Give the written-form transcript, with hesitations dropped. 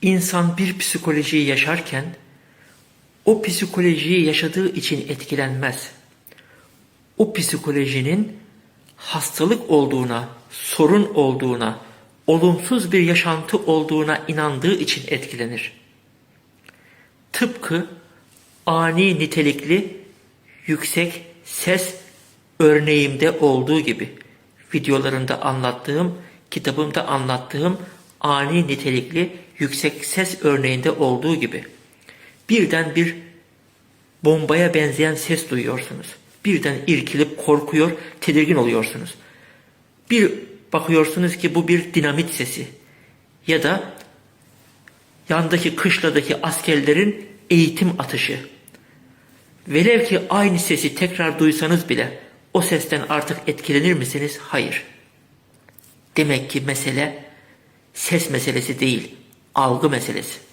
İnsan bir psikolojiyi yaşarken o psikolojiyi yaşadığı için etkilenmez. O psikolojinin hastalık olduğuna, sorun olduğuna, olumsuz bir yaşantı olduğuna inandığı için etkilenir. Tıpkı ani nitelikli yüksek ses örneğimde olduğu gibi, videolarında anlattığım, kitabımda anlattığım ani nitelikli yüksek ses örneğinde olduğu gibi, birden bir bombaya benzeyen ses duyuyorsunuz. Birden irkilip korkuyor, tedirgin oluyorsunuz. Bir bakıyorsunuz ki bu bir dinamit sesi ya da yandaki kışladaki askerlerin eğitim atışı. Velev ki aynı sesi tekrar duysanız bile o sesten artık etkilenir misiniz? Hayır. Demek ki mesele ses meselesi değil, algı meselesi.